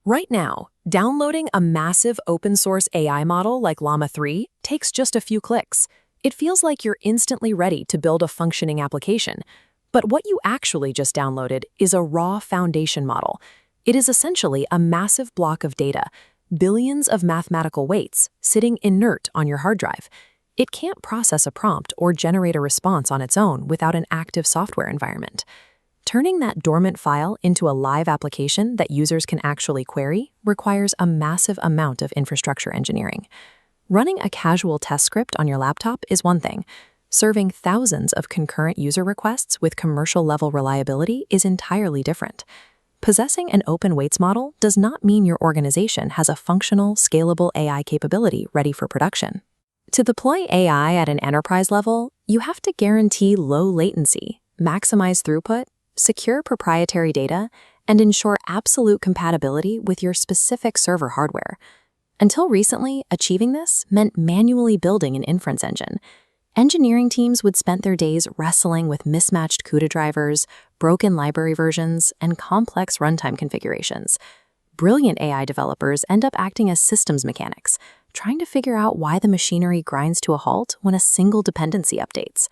Right now, downloading a massive open-source AI model like Llama 3 takes just a few clicks. It feels like you're instantly ready to build a functioning application. But what you actually just downloaded is a raw foundation model. It is essentially a massive block of data, billions of mathematical weights, sitting inert on your hard drive. It can't process a prompt or generate a response on its own without an active software environment. Turning that dormant file into a live application that users can actually query requires a massive amount of infrastructure engineering. Running a casual test script on your laptop is one thing. Serving thousands of concurrent user requests with commercial-level reliability is entirely different. Possessing an open weights model does not mean your organization has a functional, scalable AI capability ready for production. To deploy AI at an enterprise level, you have to guarantee low latency, maximize throughput, secure proprietary data, and ensure absolute compatibility with your specific server hardware. Until recently, achieving this meant manually building an inference engine. Engineering teams would spend their days wrestling with mismatched CUDA drivers, broken library versions, and complex runtime configurations. Brilliant AI developers end up acting as systems mechanics, trying to figure out why the machinery grinds to a halt when a single dependency updates.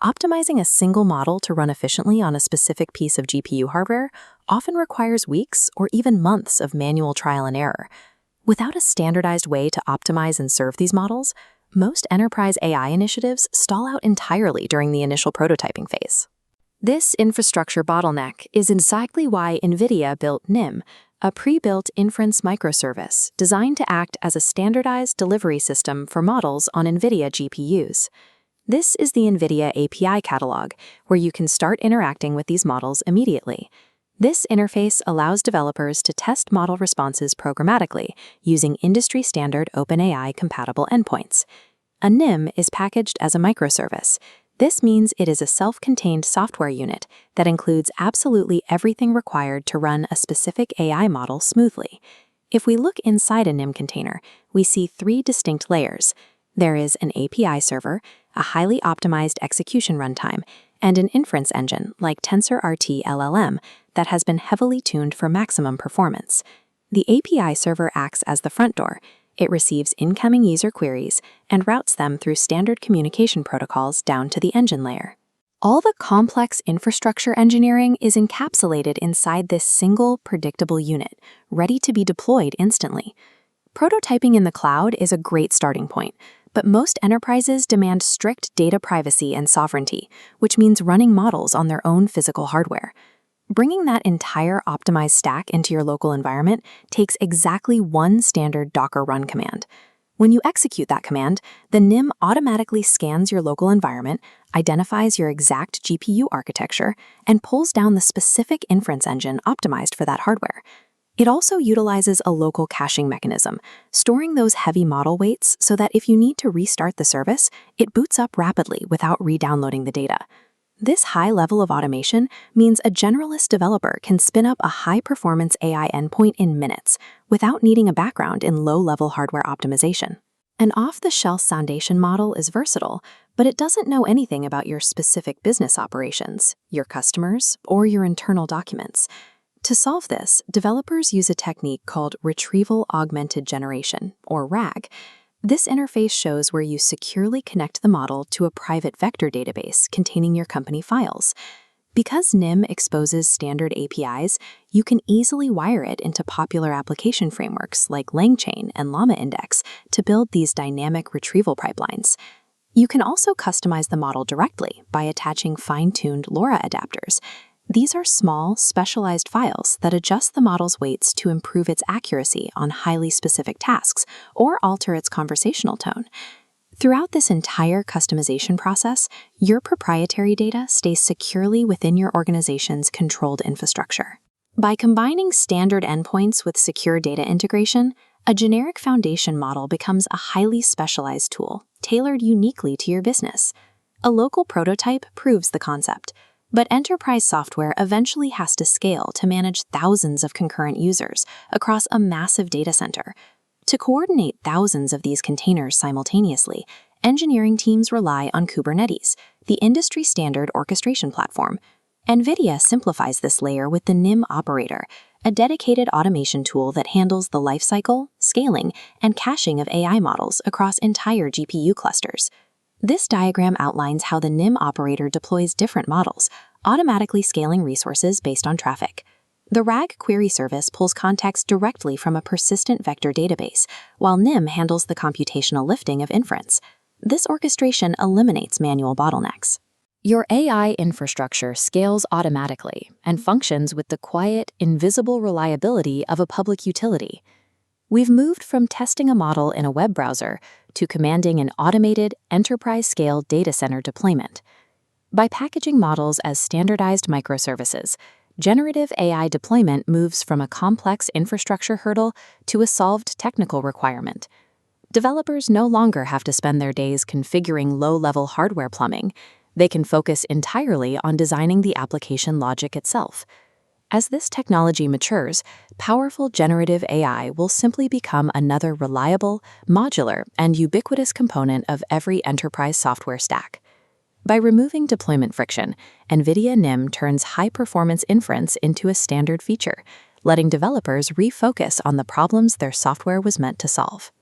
Optimizing a single model to run efficiently on a specific piece of GPU hardware often requires weeks or even months of manual trial and error. Without a standardized way to optimize and serve these models, most enterprise AI initiatives stall out entirely during the initial prototyping phase. This infrastructure bottleneck is exactly why NVIDIA built NIM, a pre-built inference microservice designed to act as a standardized delivery system for models on NVIDIA GPUs. This is the NVIDIA API catalog, where you can start interacting with these models immediately. This interface allows developers to test model responses programmatically using industry-standard OpenAI-compatible endpoints. A NIM is packaged as a microservice. This means it is a self-contained software unit that includes absolutely everything required to run a specific AI model smoothly. If we look inside a NIM container, we see three distinct layers. There is an API server, a highly optimized execution runtime, and an inference engine like TensorRT LLM that has been heavily tuned for maximum performance. The API server acts as the front door. It receives incoming user queries and routes them through standard communication protocols down to the engine layer. All the complex infrastructure engineering is encapsulated inside this single, predictable unit, ready to be deployed instantly. Prototyping in the cloud is a great starting point, but most enterprises demand strict data privacy and sovereignty, which means running models on their own physical hardware. Bringing that entire optimized stack into your local environment takes exactly one standard Docker run command. When you execute that command, the NIM automatically scans your local environment, identifies your exact GPU architecture, and pulls down the specific inference engine optimized for that hardware. It also utilizes a local caching mechanism, storing those heavy model weights so that if you need to restart the service, it boots up rapidly without re-downloading the data. This high level of automation means a generalist developer can spin up a high-performance AI endpoint in minutes without needing a background in low-level hardware optimization. An off-the-shelf foundation model is versatile, but it doesn't know anything about your specific business operations, your customers, or your internal documents. To solve this, developers use a technique called Retrieval Augmented Generation, or RAG. This interface shows where you securely connect the model to a private vector database containing your company files. Because NIM exposes standard APIs, you can easily wire it into popular application frameworks like LangChain and Llama Index to build these dynamic retrieval pipelines. You can also customize the model directly by attaching fine-tuned LoRa adapters. These are small, specialized files that adjust the model's weights to improve its accuracy on highly specific tasks or alter its conversational tone. Throughout this entire customization process, your proprietary data stays securely within your organization's controlled infrastructure. By combining standard endpoints with secure data integration, a generic foundation model becomes a highly specialized tool, tailored uniquely to your business. A local prototype proves the concept. But enterprise software eventually has to scale to manage thousands of concurrent users across a massive data center. To coordinate thousands of these containers simultaneously, engineering teams rely on Kubernetes, the industry-standard orchestration platform. NVIDIA simplifies this layer with the NIM operator, a dedicated automation tool that handles the lifecycle, scaling, and caching of AI models across entire GPU clusters. This diagram outlines how the NIM operator deploys different models, automatically scaling resources based on traffic. The RAG query service pulls context directly from a persistent vector database, while NIM handles the computational lifting of inference. This orchestration eliminates manual bottlenecks. Your AI infrastructure scales automatically and functions with the quiet, invisible reliability of a public utility. We've moved from testing a model in a web browser to commanding an automated, enterprise-scale data center deployment. By packaging models as standardized microservices, generative AI deployment moves from a complex infrastructure hurdle to a solved technical requirement. Developers no longer have to spend their days configuring low-level hardware plumbing. They can focus entirely on designing the application logic itself. As this technology matures, powerful generative AI will simply become another reliable, modular, and ubiquitous component of every enterprise software stack. By removing deployment friction, NVIDIA NIM turns high-performance inference into a standard feature, letting developers refocus on the problems their software was meant to solve.